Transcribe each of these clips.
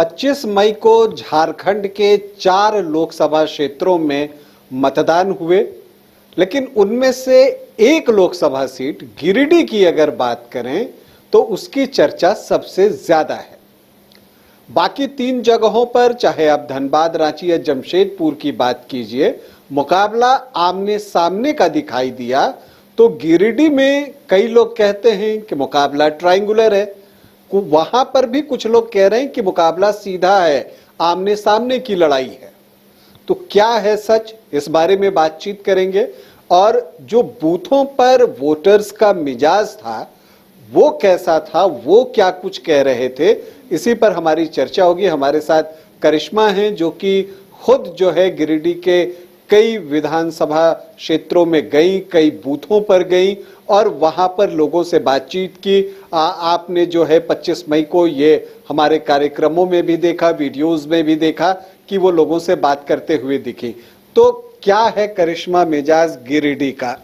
25 मई को झारखंड के 4 लोकसभा क्षेत्रों में मतदान हुए, लेकिन उनमें से एक लोकसभा सीट गिरिडीह की अगर बात करें तो उसकी चर्चा सबसे ज्यादा है। बाकी 3 जगहों पर, चाहे आप धनबाद, रांची या जमशेदपुर की बात कीजिए, मुकाबला आमने सामने का दिखाई दिया। तो गिरिडीह में कई लोग कहते हैं कि मुकाबला ट्रायंगुलर है, वहां पर भी कुछ लोग कह रहे हैं कि मुकाबला सीधा है, आमने सामने की लड़ाई है। तो क्या है सच, इस बारे में बातचीत करेंगे। और जो बूथों पर वोटर्स का मिजाज था वो कैसा था, वो क्या कुछ कह रहे थे, इसी पर हमारी चर्चा होगी। हमारे साथ करिश्मा हैं जो कि खुद जो है गिरिडीह के कई विधानसभा क्षेत्रों में गई, कई बूथों पर गई और वहां पर लोगों से बातचीत की। आपने जो है 25 मई को ये हमारे कार्यक्रमों में भी देखा, वीडियोस में भी देखा कि वो लोगों से बात करते हुए दिखी। तो क्या है करिश्मा मिजाज गिरिडीह का?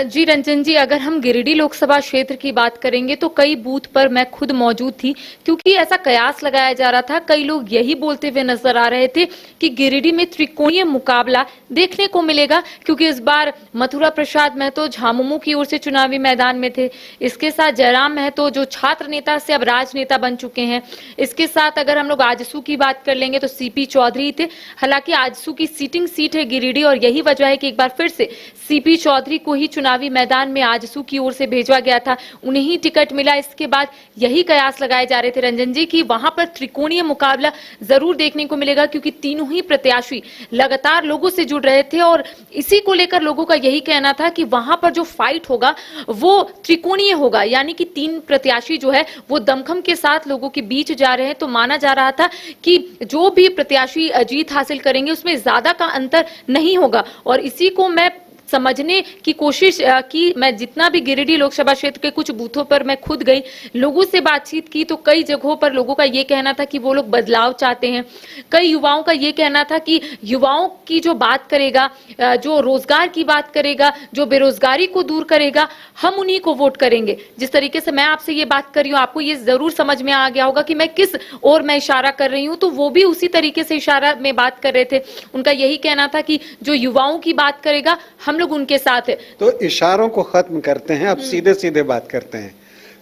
जी रंजन जी, अगर हम गिरिडीह लोकसभा क्षेत्र की बात करेंगे तो कई बूथ पर मैं खुद मौजूद थी, क्योंकि ऐसा कयास लगाया जा रहा था, कई लोग यही बोलते हुए नजर आ रहे थे कि गिरिडीह में त्रिकोणीय मुकाबला देखने को मिलेगा, क्योंकि इस बार मथुरा प्रसाद महतो झामुमो की ओर से चुनावी मैदान में थे। इसके साथ जयराम महतो जो छात्र नेता से अब राजनेता बन चुके हैं। इसके साथ अगर हम लोग आजसू की बात कर लेंगे तो सीपी चौधरी थे। हालांकि आजसू की सीटिंग सीट है गिरिडीह और यही वजह है कि एक बार फिर से सीपी चौधरी को ही चुनावी मैदान में आजसू की ओर से भेजा गया था, उन्हें ही टिकट मिला। इसके बाद यही कयास लगाए जा रहे थे रंजन जी कि वहां पर त्रिकोणीय मुकाबला जरूर देखने को मिलेगा, क्योंकि तीनों ही प्रत्याशी लगातार लोगों से जुड़ रहे थे और इसी को लेकर लोगों का यही कहना था कि वहां पर जो फाइट होगा वो त्रिकोणीय होगा, यानी कि 3 प्रत्याशी जो है वो दमखम के साथ लोगों के बीच जा रहे हैं। तो माना जा रहा था कि जो भी प्रत्याशी जीत हासिल करेंगे उसमें ज्यादा का अंतर नहीं होगा। और इसी को मैं समझने की कोशिश की। मैं जितना भी गिरिडीह लोकसभा क्षेत्र के कुछ बूथों पर मैं खुद गई, लोगों से बातचीत की, तो कई जगहों पर लोगों का ये कहना था कि वो लोग बदलाव चाहते हैं। कई युवाओं का ये कहना था कि युवाओं की जो बात करेगा, जो रोजगार की बात करेगा, जो बेरोजगारी को दूर करेगा, हम उन्हीं को वोट करेंगे। जिस तरीके से मैं आपसे ये बात कर रही हूँ, आपको ये जरूर समझ में आ गया होगा कि मैं किस ओर मैं इशारा कर रही हूँ, तो वो भी उसी तरीके से इशारा में बात कर रहे थे। उनका यही कहना था कि जो युवाओं की बात करेगा हम लोग उनके साथ है। तो इशारों को खत्म करते हैं, अब सीधे सीधे बात करते हैं।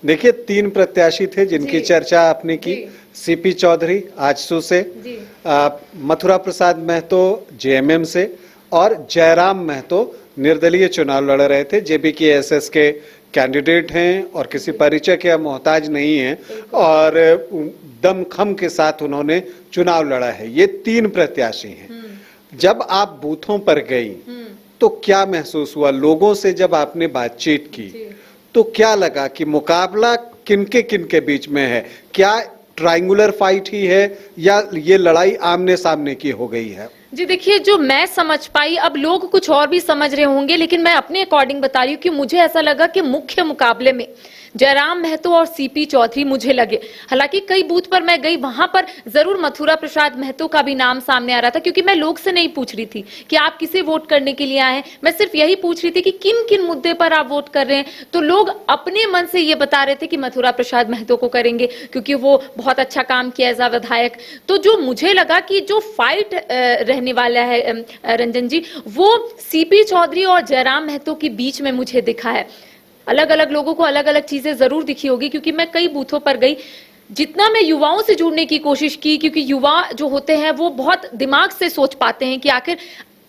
देखिए 3 प्रत्याशी थे जिनकी चर्चा आपने की। सीपी चौधरी आजसू से, मथुरा प्रसाद महतो जेएमएम से और जयराम महतो निर्दलीय चुनाव लड़ रहे थे। जेबीकेएसएस के कैंडिडेट हैं और किसी परिचय के मोहताज नहीं हैं और दमखम के साथ उन्होंने चुनाव लड़ा है। ये 3 प्रत्याशी हैं। जब आप बूथों पर गई तो क्या महसूस हुआ? लोगों से जब आपने बातचीत की तो क्या लगा कि मुकाबला किनके किनके बीच में है? क्या ट्रायंगुलर फाइट ही है या ये लड़ाई आमने सामने की हो गई है? जी देखिए, जो मैं समझ पाई, अब लोग कुछ और भी समझ रहे होंगे, लेकिन मैं अपने अकॉर्डिंग बता रही हूँ कि मुझे ऐसा लगा कि मुख्य मुकाबले में जयराम महतो और सीपी चौधरी मुझे लगे। हालांकि कई बूथ पर मैं गई, वहां पर जरूर मथुरा प्रसाद महतो का भी नाम सामने आ रहा था, क्योंकि मैं लोग से नहीं पूछ रही थी कि आप किसे वोट करने के लिए आए हैं। मैं सिर्फ यही पूछ रही थी कि किन किन मुद्दे पर आप वोट कर रहे हैं। तो लोग अपने मन से ये बता रहे थे कि मथुरा प्रसाद महतो को करेंगे, क्योंकि वो बहुत अच्छा काम किया एज अ विधायक। तो जो मुझे लगा कि जो फाइट रहने वाला है रंजन जी, वो सीपी चौधरी और जयराम महतो के बीच में मुझे दिखा है। अलग अलग लोगों को अलग अलग चीजें जरूर दिखी होगी, क्योंकि मैं कई बूथों पर गई। जितना मैं युवाओं से जुड़ने की कोशिश की, क्योंकि युवा जो होते हैं वो बहुत दिमाग से सोच पाते हैं कि आखिर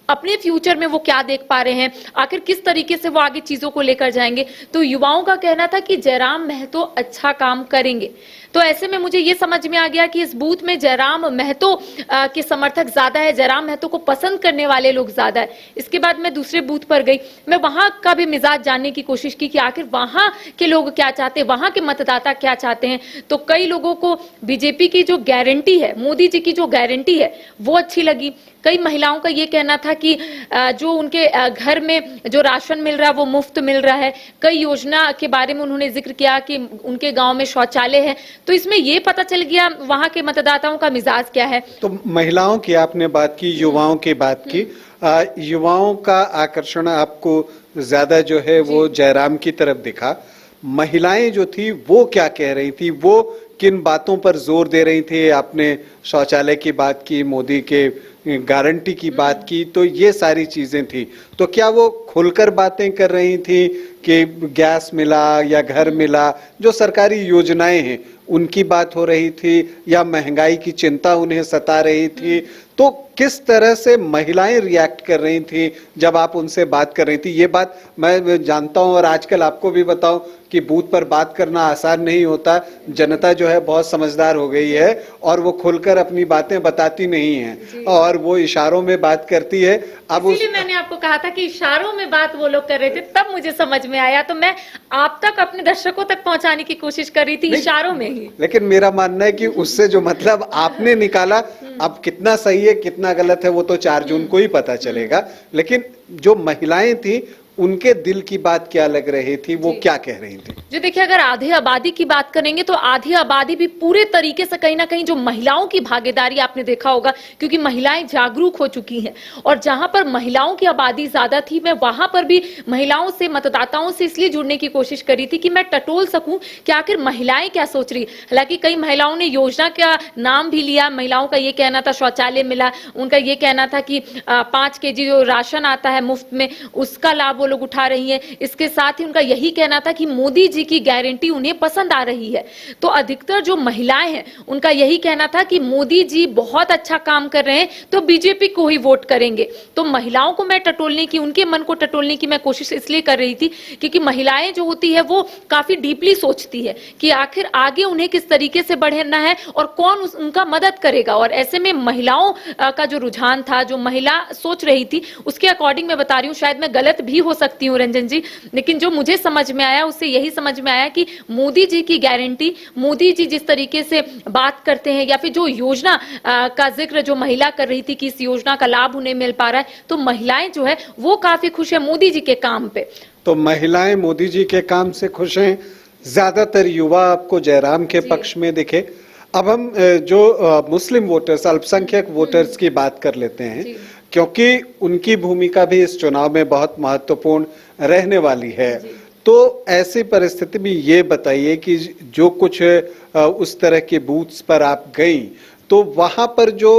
अपने फ्यूचर में वो क्या देख पा रहे हैं, आखिर किस तरीके से वो आगे चीजों को लेकर जाएंगे। तो युवाओं का कहना था कि जयराम महतो अच्छा काम करेंगे। तो ऐसे में मुझे ये समझ में आ गया कि इस बूथ में जयराम महतो के समर्थक ज्यादा है, जयराम महतो को पसंद करने वाले लोग ज्यादा है। इसके बाद मैं दूसरे बूथ पर गई, मैं वहां का भी मिजाज जानने की कोशिश की कि आखिर वहां के लोग क्या चाहते हैं, वहां के मतदाता क्या चाहते हैं। तो कई लोगों को बीजेपी की जो गारंटी है, मोदी जी की जो गारंटी है, वो अच्छी लगी। कई महिलाओं का ये कहना था कि जो उनके घर में जो राशन मिल रहा है वो मुफ्त मिल रहा है। कई योजना के बारे में उन्होंने जिक्र किया कि उनके गांव में शौचालय है। तो इसमें ये पता चल गया वहां के मतदाताओं का मिजाज क्या है। तो महिलाओं की आपने बात की, युवाओं की बात की। युवाओं का आकर्षण आपको ज्यादा जो है वो जयराम की तरफ दिखा। महिलाएं जो थी वो क्या कह रही थी, वो किन बातों पर जोर दे रही थी? आपने शौचालय की बात की, मोदी के गारंटी की बात की, तो ये सारी चीजें थी। तो क्या वो खुलकर बातें कर रही थी कि गैस मिला या घर मिला, जो सरकारी योजनाएं हैं उनकी बात हो रही थी, या महंगाई की चिंता उन्हें सता रही थी? तो किस तरह से महिलाएं रिएक्ट कर रही थी जब आप उनसे बात कर रही थी? ये बात मैं जानता हूं, और आजकल आपको भी बताऊं कि बूथ पर बात करना आसान नहीं होता। जनता जो है बहुत समझदार हो गई है और वो खुलकर अपनी बातें बताती नहीं है और वो इशारों में बात करती है। अब इसीलिए मैंने आपको कहा था कि इशारों में बात वो लोग कर रहे थे, तब मुझे समझ में आया, तो मैं आप तक, अपने दर्शकों तक पहुंचाने की कोशिश कर रही थी इशारों में ही। लेकिन मेरा मानना है कि उससे जो मतलब आपने निकाला, अब कितना सही है कितना गलत है वो तो 4 जून को ही पता चलेगा। लेकिन जो महिलाएं थी उनके दिल की बात क्या लग रही थी, वो क्या कह रही थी? जो देखिए, अगर आधी आबादी की बात करेंगे तो आधी आबादी भी पूरे तरीके से कहीं ना कहीं, जो महिलाओं की भागीदारी आपने देखा होगा, क्योंकि महिलाएं जागरूक हो चुकी हैं, और जहां पर महिलाओं की आबादी ज्यादा थी, मैं वहां पर भी महिलाओं से, मतदाताओं से इसलिए जुड़ने की कोशिश करी थी कि मैं टटोल सकूं कि आखिर महिलाएं क्या सोच रही। हालांकि कई महिलाओं ने योजना का नाम भी लिया। महिलाओं का ये कहना था शौचालय मिला, उनका ये कहना था कि 5 केजी जो राशन आता है मुफ्त में, उसका लाभ वो लोग उठा रही हैं। इसके साथ ही उनका यही कहना था कि मोदी जी की गारंटी उन्हें पसंद आ रही है। तो अधिकतर जो महिलाएं हैं उनका यही कहना था कि मोदी जी बहुत अच्छा काम कर रहे हैं, तो बीजेपी को ही वोट करेंगे। तो महिलाओं को मैं टटोलने की, उनके मन को टटोलने की मैं कोशिश इसलिए कर रही थी क्योंकि महिलाएं जो होती है वो काफी डीपली सोचती है कि आखिर आगे उन्हें किस तरीके से बढ़ना है और कौन उनका मदद करेगा। और ऐसे में महिलाओं का जो रुझान था, जो महिला सोच रही थी, उसके अकॉर्डिंग मैं बता रही हूँ। शायद मैं गलत भी हो सकती हूँ रंजन जी, लेकिन जो मुझे समझ में आया उससे यही समझ में आया कि मोदी जी की गारंटी, मोदी जी जिस तरीके से बात करते हैं, या फिर जो योजना का जिक्र जो महिला कर रही थी कि इस योजना का लाभ उन्हें मिल पा रहा है, तो महिलाएं जो है वो काफी खुश है मोदी जी के काम पे। तो महिलाएं मोदी जी के काम से खुश हैं। ज्यादातर युवा आपको जयराम के पक्ष में दिखे। अब हम जो मुस्लिम वोटर्स, अल्पसंख्यक वोटर्स की बात कर लेते हैं, क्योंकि उनकी भूमिका भी इस चुनाव में बहुत महत्वपूर्ण रहने वाली है। तो ऐसी परिस्थिति में ये बताइए कि जो कुछ उस तरह के बूथ्स पर आप गई, तो वहां पर जो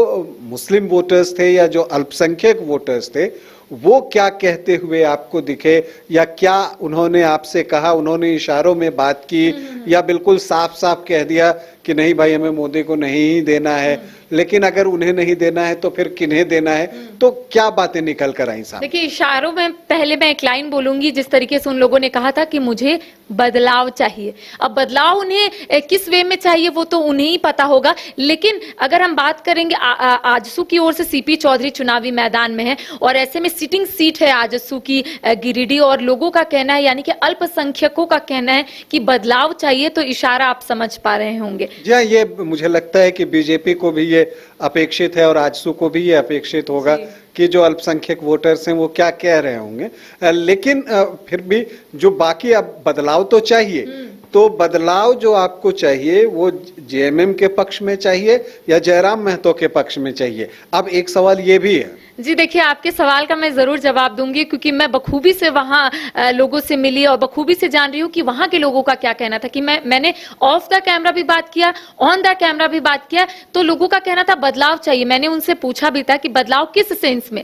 मुस्लिम वोटर्स थे या जो अल्पसंख्यक वोटर्स थे, वो क्या कहते हुए आपको दिखे, या क्या उन्होंने आपसे कहा? उन्होंने इशारों में बात की या बिल्कुल साफ साफ कह दिया कि नहीं भाई हमें मोदी को नहीं ही देना है, लेकिन अगर उन्हें नहीं देना है तो फिर किन्हें देना है? तो क्या बातें निकल कर आई साहब? देखिए, इशारों में पहले मैं एक लाइन बोलूंगी, जिस तरीके से उन लोगों ने कहा था कि मुझे बदलाव चाहिए। अब बदलाव उन्हें किस वे में चाहिए वो तो उन्हें ही पता होगा, लेकिन अगर हम बात करेंगे, आजसू की ओर से सीपी चौधरी चुनावी मैदान में है और ऐसे में सिटिंग सीट है आजसू की गिरिडीह, और लोगों का कहना है, यानी कि अल्पसंख्यकों का कहना है कि बदलाव चाहिए। तो इशारा आप समझ पा रहे होंगे। जी हाँ, ये मुझे लगता है कि बीजेपी को भी ये अपेक्षित है और आजसू को भी ये अपेक्षित होगा कि जो अल्पसंख्यक वोटर्स हैं वो क्या कह रहे होंगे। लेकिन फिर भी जो बाकी, अब बदलाव तो चाहिए, तो बदलाव जो आपको चाहिए वो जेएमएम के पक्ष में चाहिए या जयराम महतो के पक्ष में चाहिए? अब एक सवाल ये भी है। जी देखिए, आपके सवाल का मैं जरूर जवाब दूंगी, क्योंकि मैं बखूबी से वहां लोगों से मिली और बखूबी से जान रही हूँ कि वहां के लोगों का क्या कहना था। कि मैंने ऑफ द कैमरा भी बात किया, ऑन द कैमरा भी बात किया, तो लोगों का कहना था बदलाव चाहिए। मैंने उनसे पूछा भी था कि बदलाव किस सेंस में,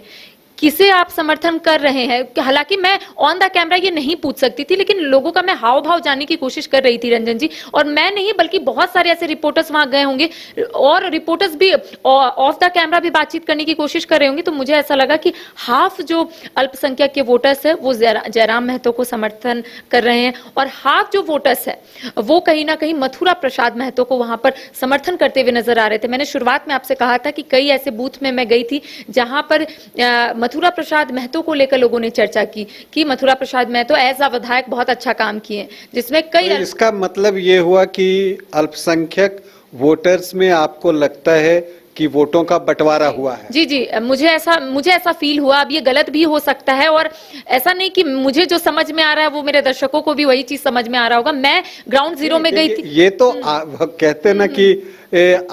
किसे आप समर्थन कर रहे हैं। हालांकि मैं ऑन द कैमरा ये नहीं पूछ सकती थी, लेकिन लोगों का मैं हाव भाव जानने की कोशिश कर रही थी रंजन जी। और मैं नहीं, बल्कि बहुत सारे ऐसे रिपोर्टर्स वहां गए होंगे और रिपोर्टर्स भी ऑफ द कैमरा भी बातचीत करने की कोशिश कर रहे होंगे। तो मुझे ऐसा लगा कि हाफ जो अल्पसंख्यक के वोटर्स है वो जयराम महतो को समर्थन कर रहे हैं, और हाफ जो वोटर्स है वो कहीं ना कहीं मथुरा प्रसाद महतो को वहां पर समर्थन करते हुए नजर आ रहे थे। मैंने शुरुआत में आपसे कहा था कि कई ऐसे बूथ में मैं गई थी जहां पर मथुरा प्रसाद महतो को लेकर लोगों ने चर्चा की कि मथुरा प्रसाद महतो एज अ विधायक बहुत अच्छा काम किए, जिसमें कई तो इसका मतलब ये हुआ कि अल्पसंख्यक वोटर्स में आपको लगता है कि वोटों का बंटवारा हुआ है? जी जी, मुझे ऐसा फील हुआ। अब ये गलत भी हो सकता है, और ऐसा नहीं कि मुझे जो समझ में आ रहा है वो मेरे दर्शकों को भी वही चीज समझ में आ रहा होगा। मैं ग्राउंड जीरो में गई थी। ये तो कहते हैं ना कि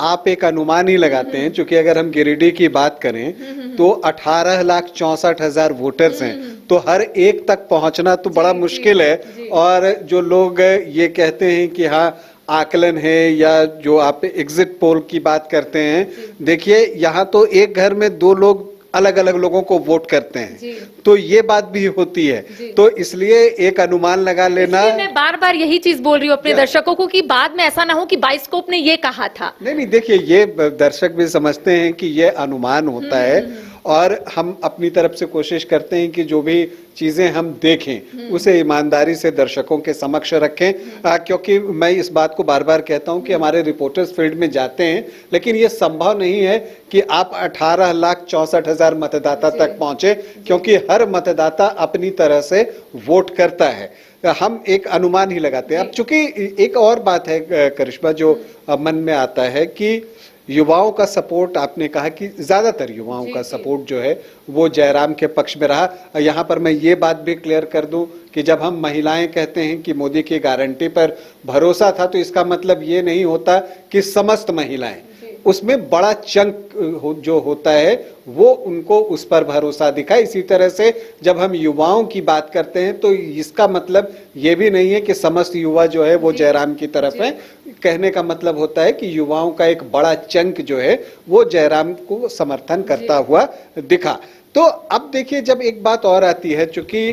आप एक अनुमान ही लगाते हैं, क्योंकि अगर हम गिरिडीह की बात करें तो 18,64,000 वोटर्स हैं, तो हर एक तक पहुंचना तो बड़ा मुश्किल है। और जो लोग ये कहते हैं कि हाँ आकलन है या जो आप एग्जिट पोल की बात करते हैं, देखिए यहाँ तो एक घर में दो लोग अलग अलग लोगों को वोट करते हैं, तो ये बात भी होती है। तो इसलिए एक अनुमान लगा लेना, मैं बार बार यही चीज बोल रही हूँ अपने दर्शकों को कि बाद में ऐसा ना हो कि बाइस्कोप ने ये कहा था। नहीं, देखिए ये दर्शक भी समझते हैं कि ये अनुमान होता है और हम अपनी तरफ से कोशिश करते हैं कि जो भी चीजें हम देखें उसे ईमानदारी से दर्शकों के समक्ष रखें, क्योंकि मैं इस बात को बार बार कहता हूं कि हमारे रिपोर्टर्स फील्ड में जाते हैं, लेकिन ये संभव नहीं है कि आप 18,64,000 मतदाता तक पहुंचे, क्योंकि हर मतदाता अपनी तरह से वोट करता है। हम एक अनुमान ही लगाते हैं। अब चूंकि एक और बात है करिश्मा जो मन में आता है कि युवाओं का सपोर्ट, आपने कहा कि ज्यादातर युवाओं का सपोर्ट जो है वो जयराम के पक्ष में रहा। यहाँ पर मैं ये बात भी क्लियर कर दूं कि जब हम महिलाएं कहते हैं कि मोदी की गारंटी पर भरोसा था, तो इसका मतलब ये नहीं होता कि समस्त महिलाएं, उसमें बड़ा चंक जो होता है वो उनको उस पर भरोसा दिखा। इसी तरह से जब हम युवाओं की बात करते हैं तो इसका मतलब ये भी नहीं है कि समस्त युवा जो है वो जयराम की तरफ है। कहने का मतलब होता है कि युवाओं का एक बड़ा चंक जो है वो जयराम को समर्थन करता हुआ दिखा। तो अब देखिए, जब एक बात और आती है, चूंकि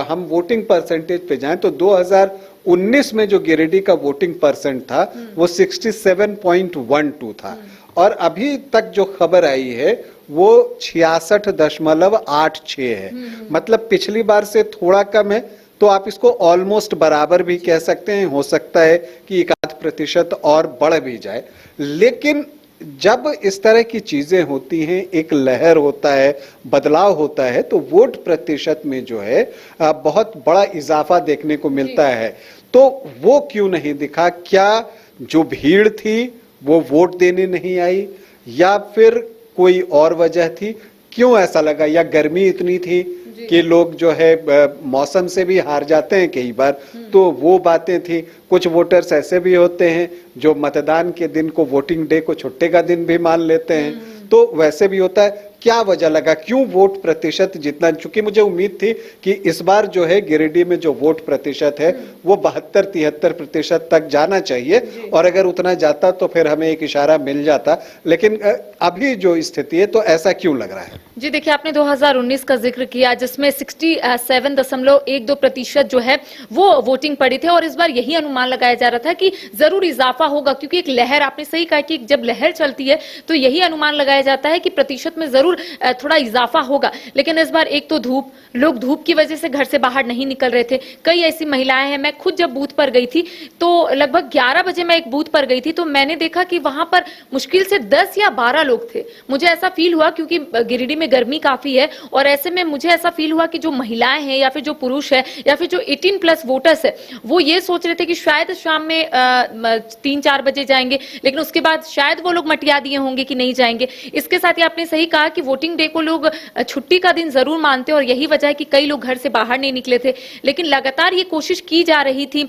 हम वोटिंग परसेंटेज पे जाएं तो 2019 में जो गिरिडीह का वोटिंग परसेंट था वो 67.12 था और अभी तक जो खबर आई है वो 66.86 है। मतलब पिछली बार से थोड़ा कम है, तो आप इसको ऑलमोस्ट बराबर भी कह सकते हैं। हो सकता है कि 1% और बढ़ भी जाए, लेकिन जब इस तरह की चीजें होती हैं, एक लहर होता है, बदलाव होता है, तो वोट प्रतिशत में जो है बहुत बड़ा इजाफा देखने को मिलता है। तो वो क्यों नहीं दिखा? क्या जो भीड़ थी वो वोट देने नहीं आई, या फिर कोई और वजह थी? क्यों ऐसा लगा? या गर्मी इतनी थी कि लोग जो है मौसम से भी हार जाते हैं कई बार, तो वो बातें थी। कुछ वोटर्स ऐसे भी होते हैं जो मतदान के दिन को, वोटिंग डे को छुट्टे का दिन भी मान लेते हैं, तो वैसे भी होता है। क्या वजह लगा, क्यों वोट प्रतिशत जितना? चूंकि मुझे उम्मीद थी कि इस बार जो है गिरिडीह में जो वोट प्रतिशत है वो 72-73% तक जाना चाहिए, और अगर उतना जाता तो फिर हमें एक इशारा मिल जाता। लेकिन अभी जो स्थिति है, तो ऐसा क्यों लग रहा है? जी देखिए, आपने 2019 का जिक्र किया जिसमें 67.12% जो है वो वोटिंग पड़ी थे, और इस बार यही अनुमान लगाया जा रहा था कि जरूर इजाफा होगा, क्योंकि एक लहर, आपने सही कहा कि जब लहर चलती है तो यही अनुमान लगाया जाता है कि प्रतिशत में जरूर थोड़ा इजाफा होगा। लेकिन इस बार एक तो धूप, लोग धूप की वजह से घर से बाहर नहीं निकल रहे थे। कई ऐसी महिलाएं हैं, मैं खुद जब बूथ पर गई थी तो लगभग 11 बजे मैं एक बूथ पर गई थी, तो मैंने देखा कि वहां पर मुश्किल से 10 या 12 लोग थे। मुझे ऐसा फील हुआ, क्योंकि गिरिडीह में गर्मी काफी है, और ऐसे में मुझे ऐसा फील हुआ कि जो महिलाएं हैं या फिर जो पुरुष है या फिर जो 18+ वोटर्स है, वो ये सोच रहे थे कि शायद शाम में 3-4 बजे जाएंगे, लेकिन उसके बाद शायद वो लोग मटिया दिए होंगे कि नहीं जाएंगे। इसके साथ ही आपने सही कहा कि वोटिंग डे को लोग छुट्टी का दिन जरूर मानते हैं, और यही वजह है कि कई लोग घर से बाहर नहीं निकले थे। लेकिन लगातार ये कोशिश की जा रही थी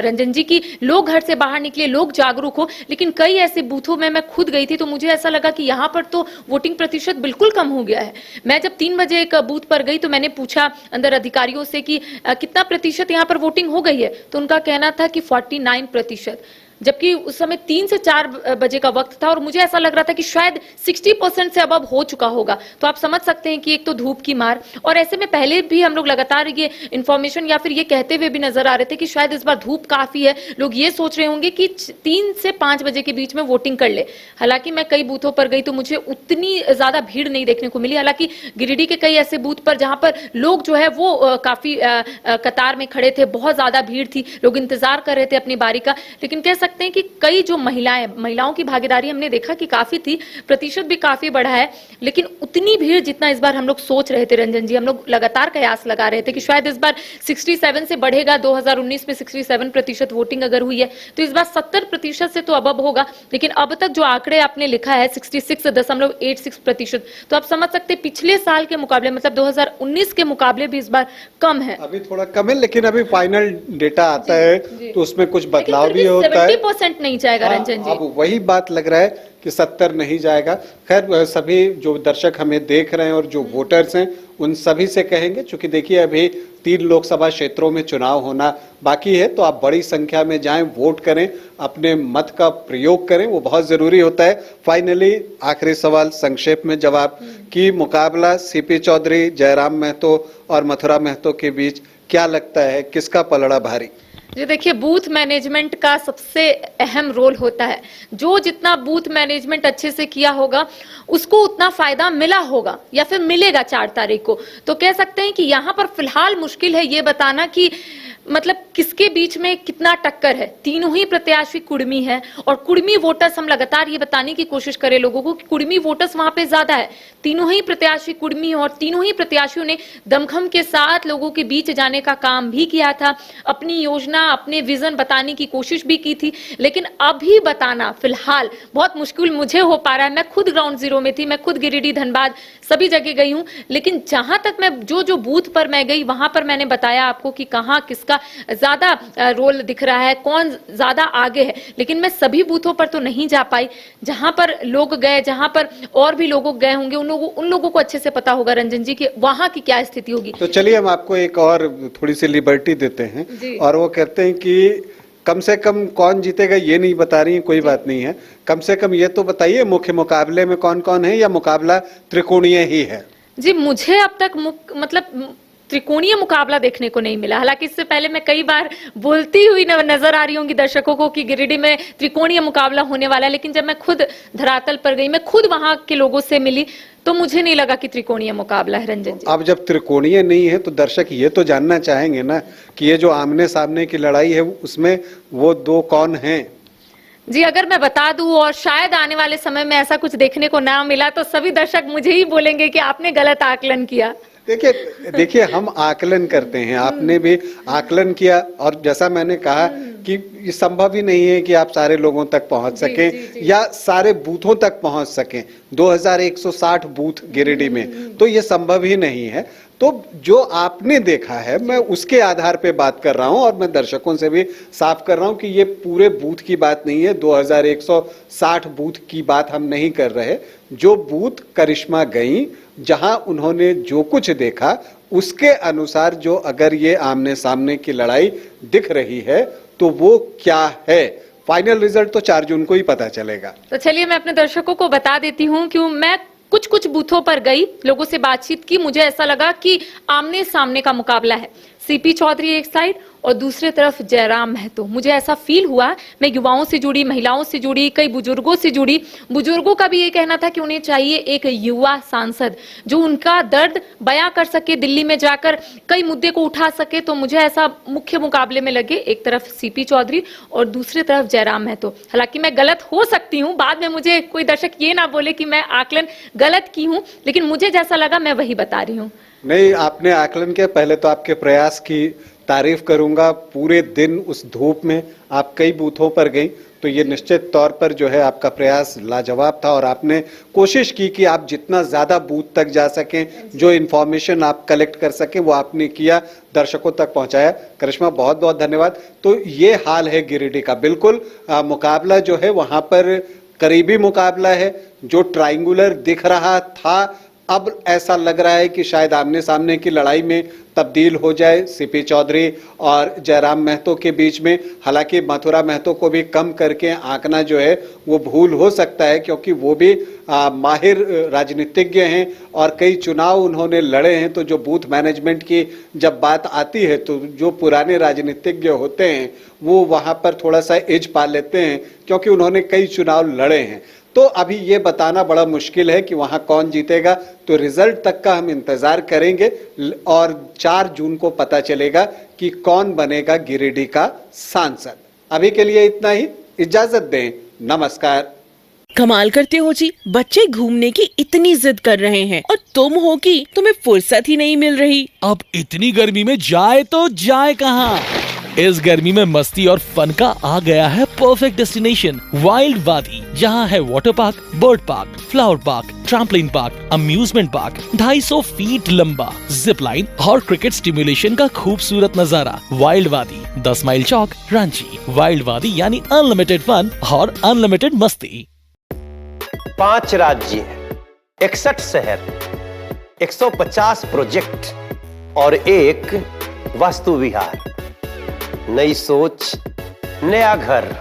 रंजन जी की लोग घर से बाहर निकले, लोग जागरूक हो। लेकिन कई ऐसे बूथों में मैं खुद गई थी तो मुझे ऐसा लगा कि यहाँ पर तो वोटिंग प्रतिशत बिल्कुल कम हो गया है। मैं जब 3 बजे एक बूथ पर गई तो मैंने पूछा अंदर अधिकारियों से कि कितना प्रतिशत यहाँ पर वोटिंग हो गई है, तो उनका कहना था कि 49%, जबकि उस समय 3 से 4 बजे का वक्त था, और मुझे ऐसा लग रहा था कि शायद 60% से अब हो चुका होगा। तो आप समझ सकते हैं कि एक तो धूप की मार, और ऐसे में पहले भी हम लोग लगातार ये इंफॉर्मेशन या फिर ये कहते हुए भी नजर आ रहे थे कि शायद इस बार धूप काफी है, लोग ये सोच रहे होंगे कि 3 से 5 बजे के बीच में वोटिंग कर ले। हालांकि मैं कई बूथों पर गई तो मुझे उतनी ज्यादा भीड़ नहीं देखने को मिली। हालांकि गिरिडीह के कई ऐसे बूथ पर जहां पर लोग जो है वो काफी कतार में खड़े थे, बहुत ज्यादा भीड़ थी, लोग इंतजार कर रहे थे अपनी बारी का। लेकिन कह सकते हैं कि कई जो महिलाओं की भागीदारी हमने देखा कि काफी थी, प्रतिशत भी काफी बढ़ा है, लेकिन उतनी भीड़ जितना इस बार हम लोग सोच रहे थे रंजन जी, हम लोग लगातार कयास लगा रहे थे कि शायद इस बार 67 से बढ़ेगा। 2019 में 67% वोटिंग अगर हुई है तो इस बार 70% से तो अब होगा, लेकिन अब तक जो आंकड़े आपने लिखा है 66.86%, तो आप समझ सकते हैं पिछले साल के मुकाबले, मतलब 2019 के मुकाबले भी इस बार कम है। अभी थोड़ा कम है, लेकिन अभी फाइनल डेटा आता है तो उसमें कुछ बदलाव भी होता है। 30% नहीं जाएगा रंजन जी। अब वही बात लग रहा है कि 70 नहीं जाएगा। खैर सभी जो दर्शक हमें देख रहे हैं और जो वोटर्स हैं उन सभी से कहेंगे, क्योंकि देखिए अभी 3 लोकसभा क्षेत्रों में चुनाव होना बाकी है, तो आप बड़ी संख्या में जाएं, वोट करें, अपने मत का प्रयोग करें, वो बहुत जरूरी होता है। फाइनली आखिरी सवाल संक्षेप में जवाब कि मुकाबला सीपी चौधरी, जयराम महतो और मथुरा महतो के बीच क्या लगता है, किसका पलड़ा भारी? जी देखिए, बूथ मैनेजमेंट का सबसे अहम रोल होता है। जो जितना बूथ मैनेजमेंट अच्छे से किया होगा उसको उतना फायदा मिला होगा या फिर मिलेगा 4 तारीख को। तो कह सकते हैं कि यहाँ पर फिलहाल मुश्किल है ये बताना कि मतलब किसके बीच में कितना टक्कर है। तीनों ही प्रत्याशी कुर्मी है और कुर्मी वोटर्स, हम लगातार ये बताने की कोशिश करें लोगों को कि कुर्मी वोटर्स वहां पे ज्यादा है। तीनों ही प्रत्याशी कुर्मी और तीनों ही प्रत्याशियों ने दमखम के साथ लोगों के बीच जाने का काम भी किया था, अपनी योजना, अपने विजन बताने की कोशिश भी की थी। लेकिन अभी बताना फिलहाल बहुत मुश्किल मुझे हो पा रहा है। मैं खुद ग्राउंड जीरो में थी, मैं खुद गिरिडीह, धनबाद सभी जगह गई हूं, लेकिन जहां तक मैं जो बूथ पर मैं गई वहां पर मैंने बताया आपको कि कहां किसका ज्यादा रोल दिख रहा है, कौन ज्यादा आगे है। लेकिन मैं सभी बूथों पर तो नहीं जा पाई। जहां पर लोग गए, जहां पर और भी लोग गए होंगे, उन लोगों को अच्छे से पता होगा रंजन जी कि वहां की क्या स्थिति होगी। तो चलिए हम आपको एक और थोड़ी सी लिबर्टी देते हैं और वो कहते हैं कि कम से कम कौन जीतेगा ये नहीं बता रही है, कोई बात नहीं है, कम से कम ये तो बताइए मुख्य मुकाबले में कौन कौन है, या मुकाबला त्रिकोणीय ही है? जी मुझे अब तक मतलब त्रिकोणीय मुकाबला देखने को नहीं मिला। हालांकि इससे पहले मैं कई बार बोलती हुई नजर आ रही होंगी दर्शकों को कि गिरिडीह में त्रिकोणीय मुकाबला होने वाला है, लेकिन जब मैं खुद धरातल पर गई, मैं खुद वहां के लोगों से मिली, तो मुझे नहीं लगा कि त्रिकोणीय मुकाबला है रंजन जी। अब जब त्रिकोणीय नहीं है तो दर्शक ये तो जानना चाहेंगे ना कि ये जो आमने सामने की लड़ाई है उसमें वो 2 कौन हैं? जी अगर मैं बता दूं और शायद आने वाले समय में ऐसा कुछ देखने को ना मिला तो सभी दर्शक मुझे ही बोलेंगे कि आपने गलत आकलन किया। देखिए हम आकलन करते हैं, आपने भी आकलन किया, और जैसा मैंने कहा कि ये संभव ही नहीं है कि आप सारे लोगों तक पहुंच सकें या सारे बूथों तक पहुंच सकें। 2160 बूथ गिरिडीह में, तो ये संभव ही नहीं है। तो जो आपने देखा है मैं उसके आधार पे बात कर रहा हूं और मैं दर्शकों से भी साफ कर रहा हूं कि ये पूरे बूथ की बात नहीं है, 2160 बूथ की बात हम नहीं कर रहे। जो बूथ करिश्मा गई, जहां उन्होंने जो कुछ देखा उसके अनुसार जो अगर ये आमने सामने की लड़ाई दिख रही है तो वो क्या है, फाइनल रिजल्ट तो 4 जून को ही पता चलेगा। तो चलिए मैं अपने दर्शकों को बता देती हूँ कि मैं कुछ बूथों पर गई, लोगों से बातचीत की, मुझे ऐसा लगा कि आमने सामने का मुकाबला है। सीपी चौधरी एक साइड और दूसरी तरफ जयराम महतो। मुझे ऐसा फील हुआ, मैं युवाओं से जुड़ी, महिलाओं से जुड़ी, कई बुजुर्गों से जुड़ी। बुजुर्गों का भी ये कहना था कि उन्हें चाहिए एक युवा सांसद जो उनका दर्द बयां कर सके, दिल्ली में जाकर कई मुद्दे को उठा सके। तो मुझे ऐसा मुख्य मुकाबले में लगे, एक तरफ सीपी चौधरी और दूसरी तरफ जयराम महतो। हालांकि मैं गलत हो सकती हूँ, बाद में मुझे कोई दर्शक ये ना बोले कि मैं आकलन गलत की हूँ, लेकिन मुझे जैसा लगा मैं वही बता रही हूँ। नहीं, आपने आकलन किया, पहले तो आपके प्रयास की तारीफ करूंगा। पूरे दिन उस धूप में आप कई बूथों पर गई, तो ये निश्चित तौर पर जो है आपका प्रयास लाजवाब था और आपने कोशिश की कि आप जितना ज्यादा बूथ तक जा सकें, जो इन्फॉर्मेशन आप कलेक्ट कर सकें वो आपने किया, दर्शकों तक पहुंचाया। करिश्मा बहुत बहुत धन्यवाद। तो ये हाल है गिरिडीह का, बिल्कुल मुकाबला जो है वहां पर करीबी मुकाबला है। जो ट्रायंगुलर दिख रहा था अब ऐसा लग रहा है कि शायद आमने सामने की लड़ाई में तब्दील हो जाए सीपी चौधरी और जयराम महतो के बीच में। हालांकि मथुरा महतो को भी कम करके आंकना जो है वो भूल हो सकता है, क्योंकि वो भी माहिर राजनीतिज्ञ हैं और कई चुनाव उन्होंने लड़े हैं। तो जो बूथ मैनेजमेंट की जब बात आती है तो जो पुराने राजनीतिज्ञ होते हैं वो वहां पर थोड़ा सा एज पा लेते हैं, क्योंकि उन्होंने कई चुनाव लड़े हैं। तो अभी ये बताना बड़ा मुश्किल है कि वहां कौन जीतेगा, तो रिजल्ट तक का हम इंतजार करेंगे और 4 जून को पता चलेगा कि कौन बनेगा गिरिडीह का सांसद। अभी के लिए इतना ही, इजाजत दें, नमस्कार। कमाल करते हो जी, बच्चे घूमने की इतनी जिद कर रहे हैं और तुम हो कि तुम्हें फुर्सत ही नहीं मिल रही। अब इतनी गर्मी में जाए तो जाए कहाँ? इस गर्मी में मस्ती और फन का आ गया है परफेक्ट डेस्टिनेशन वाइल्ड वादी, जहां है water park, bird park, flower park, trampoline park, amusement park, 250 feet लंबा जिप लाइन और क्रिकेट स्टिमुलेशन का खूबसूरत नजारा। वाइल्ड वादी, 10 माइल चौक, रांची। वाइल्ड वादी यानी अनलिमिटेड फन और अनलिमिटेड मस्ती। 5 राज्य, 61 शहर, 150 प्रोजेक्ट और एक वास्तु विहार। नई सोच, नया घर।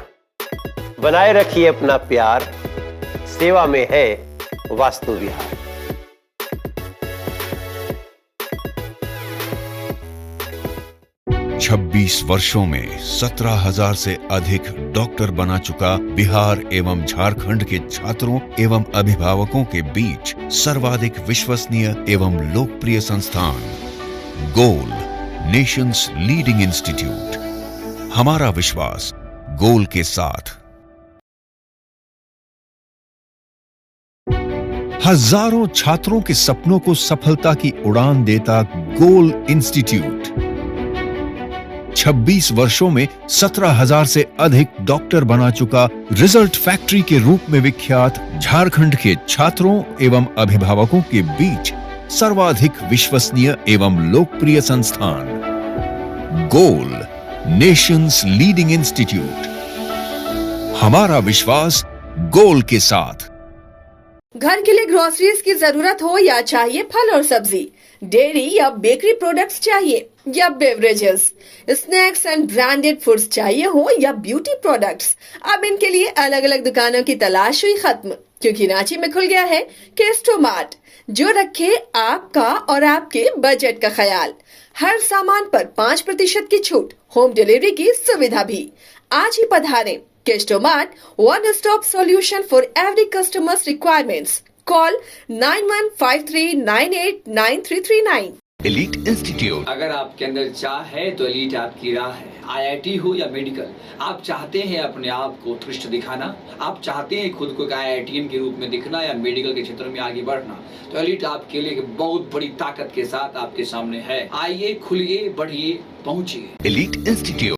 बनाए रखिए अपना प्यार, सेवा में है वास्तु विहार। छब्बीस वर्षों में 17,000 से अधिक डॉक्टर बना चुका बिहार एवं झारखंड के छात्रों एवं अभिभावकों के बीच सर्वाधिक विश्वसनीय एवं लोकप्रिय संस्थान गोल, नेशंस लीडिंग इंस्टीट्यूट। हमारा विश्वास गोल के साथ। हजारों छात्रों के सपनों को सफलता की उड़ान देता गोल इंस्टीट्यूट 26 वर्षों में 17,000 से अधिक डॉक्टर बना चुका, रिजल्ट फैक्ट्री के रूप में विख्यात झारखंड के छात्रों एवं अभिभावकों के बीच सर्वाधिक विश्वसनीय एवं लोकप्रिय संस्थान गोल, नेशंस लीडिंग इंस्टीट्यूट। हमारा विश्वास गोल के साथ। घर के लिए ग्रोसरीज की जरूरत हो या चाहिए फल और सब्जी, डेयरी या बेकरी प्रोडक्ट्स चाहिए या beverages, snacks and branded foods चाहिए हो या ब्यूटी प्रोडक्ट्स, अब इनके लिए अलग अलग दुकानों की तलाश हुई खत्म, क्योंकि रांची में खुल गया है केस्टोमार्ट, जो रखे आपका और आपके बजट का ख्याल। हर सामान पर 5% की छूट, होम डिलीवरी की सुविधा भी। आज ही पधारें। केस्टोमार्ट, one stop solution for every customer's requirements. Call 9153989339. Elite institute. अगर आपके अंदर चाह है तो एलीट आपकी राह है। IIT हो या मेडिकल, आप चाहते हैं अपने आप को उत्कृष्ट दिखाना, आप चाहते हैं खुद को एक IITian के रूप में दिखना या मेडिकल के क्षेत्र में आगे बढ़ना, तो एलीट आपके लिए एक बहुत बड़ी ताकत के साथ आपके सामने है। आइए, खुलिए, बढ़िए, पहुंचिए। Elite institute.